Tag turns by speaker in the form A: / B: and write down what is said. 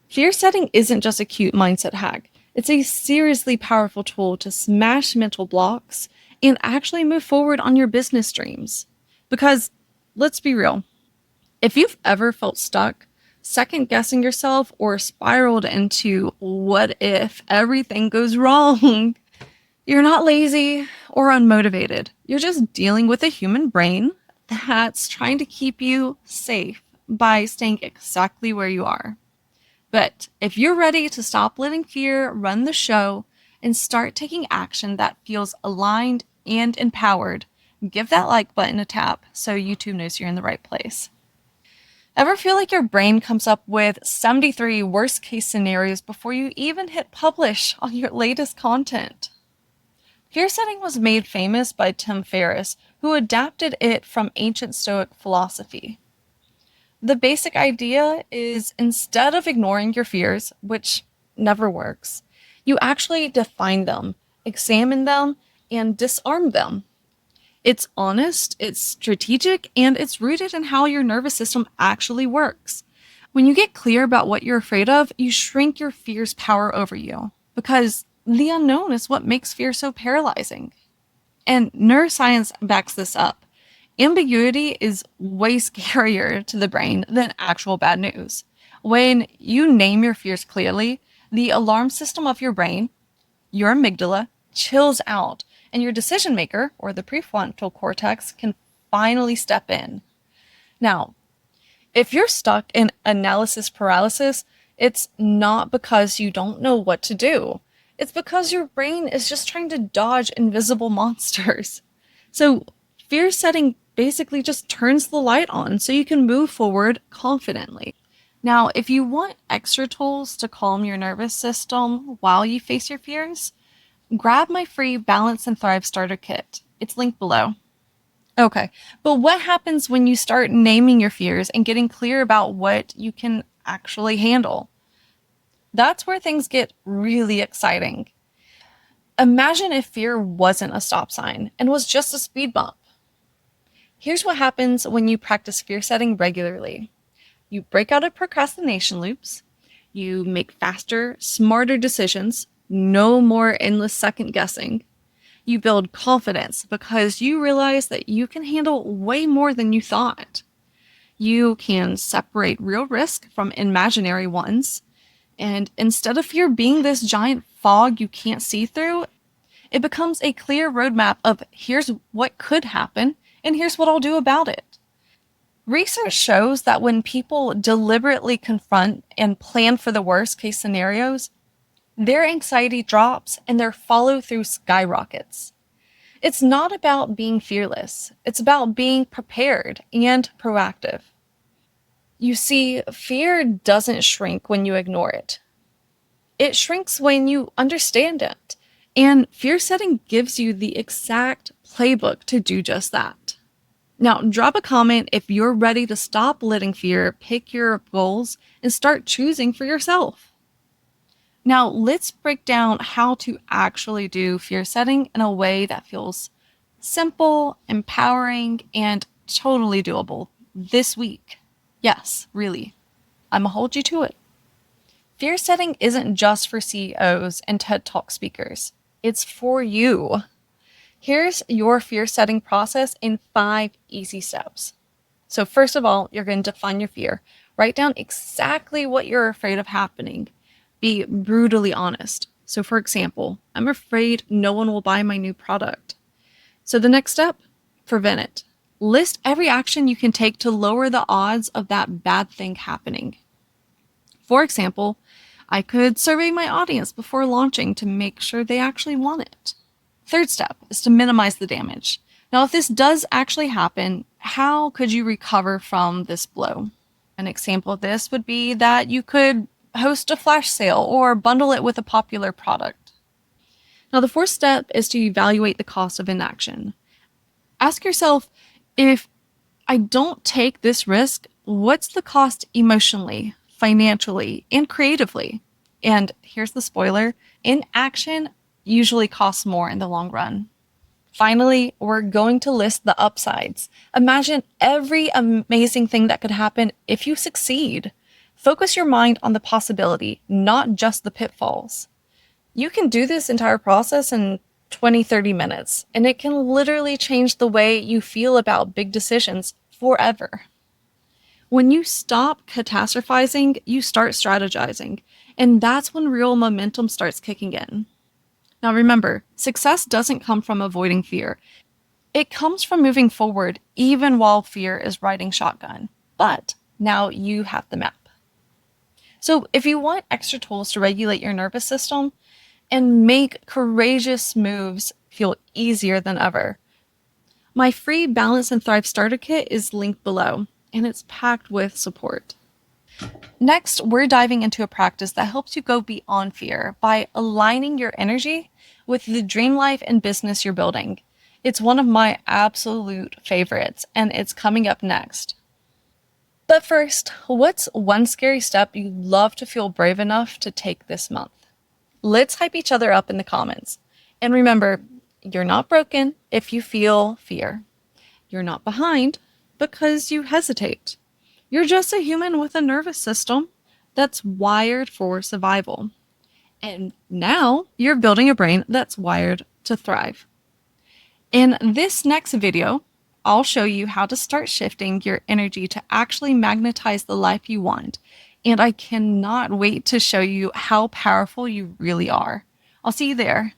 A: Fear setting isn't just a cute mindset hack. It's a seriously powerful tool to smash mental blocks and actually move forward on your business dreams. Because let's be real, if you've ever felt stuck, second guessing yourself, or spiraled into what if everything goes wrong, you're not lazy or unmotivated. You're just dealing with a human brain that's trying to keep you safe by staying exactly where you are. But if you're ready to stop letting fear run the show and start taking action that feels aligned and empowered, give that like button a tap so YouTube knows you're in the right place. Ever feel like your brain comes up with 73 worst case scenarios before you even hit publish on your latest content? Fear setting was made famous by Tim Ferriss, who adapted it from ancient Stoic philosophy. The basic idea is instead of ignoring your fears, which never works, you actually define them, examine them, and disarm them. It's honest, it's strategic, and it's rooted in how your nervous system actually works. When you get clear about what you're afraid of, you shrink your fear's power over you because the unknown is what makes fear so paralyzing. And neuroscience backs this up. Ambiguity is way scarier to the brain than actual bad news. When you name your fears clearly, the alarm system of your brain, your amygdala, chills out, and your decision maker, or the prefrontal cortex, can finally step in. Now, if you're stuck in analysis paralysis, it's not because you don't know what to do. It's because your brain is just trying to dodge invisible monsters. So, fear setting basically just turns the light on so you can move forward confidently. Now, if you want extra tools to calm your nervous system while you face your fears, grab my free Balance and Thrive starter kit. It's linked below. Okay, but what happens when you start naming your fears and getting clear about what you can actually handle? That's where things get really exciting. Imagine if fear wasn't a stop sign and was just a speed bump. Here's what happens when you practice fear setting regularly. You break out of procrastination loops, you make faster, smarter decisions, no more endless second guessing. You build confidence because you realize that you can handle way more than you thought. You can separate real risk from imaginary ones. And instead of fear being this giant fog you can't see through, it becomes a clear roadmap of here's what could happen and here's what I'll do about it. Research shows that when people deliberately confront and plan for the worst case scenarios, their anxiety drops and their follow through skyrockets. It's not about being fearless, it's about being prepared and proactive. You see, fear doesn't shrink when you ignore it. It shrinks when you understand it. And fear setting gives you the exact playbook to do just that. Now, drop a comment if you're ready to stop letting fear pick your goals and start choosing for yourself. Now, let's break down how to actually do fear setting in a way that feels simple, empowering, and totally doable this week. Yes, really. I'm gonna hold you to it. Fear setting isn't just for CEOs and TED Talk speakers. It's for you. Here's your fear setting process in 5 easy steps. So first of all, you're going to define your fear. Write down exactly what you're afraid of happening. Be brutally honest. So for example, I'm afraid no one will buy my new product. So the next step, prevent it. List every action you can take to lower the odds of that bad thing happening. For example, I could survey my audience before launching to make sure they actually want it. Third step is to minimize the damage. Now, if this does actually happen, how could you recover from this blow? An example of this would be that you could host a flash sale or bundle it with a popular product. Now, the fourth step is to evaluate the cost of inaction. Ask yourself, if I don't take this risk, what's the cost emotionally, financially, and creatively? And here's the spoiler, inaction usually costs more in the long run. Finally, we're going to list the upsides. Imagine every amazing thing that could happen if you succeed. Focus your mind on the possibility, not just the pitfalls. You can do this entire process in 20, 30 minutes, and it can literally change the way you feel about big decisions forever. When you stop catastrophizing, you start strategizing, and that's when real momentum starts kicking in. Now remember, success doesn't come from avoiding fear. It comes from moving forward even while fear is riding shotgun. But now you have the map. So if you want extra tools to regulate your nervous system and make courageous moves feel easier than ever, my free Balance and Thrive starter kit is linked below, and it's packed with support. Next, we're diving into a practice that helps you go beyond fear by aligning your energy with the dream life and business you're building. It's one of my absolute favorites, and it's coming up next. But first, what's one scary step you'd love to feel brave enough to take this month? Let's hype each other up in the comments. And remember, you're not broken if you feel fear. You're not behind because you hesitate. You're just a human with a nervous system that's wired for survival. And now you're building a brain that's wired to thrive. In this next video, I'll show you how to start shifting your energy to actually magnetize the life you want. And I cannot wait to show you how powerful you really are. I'll see you there.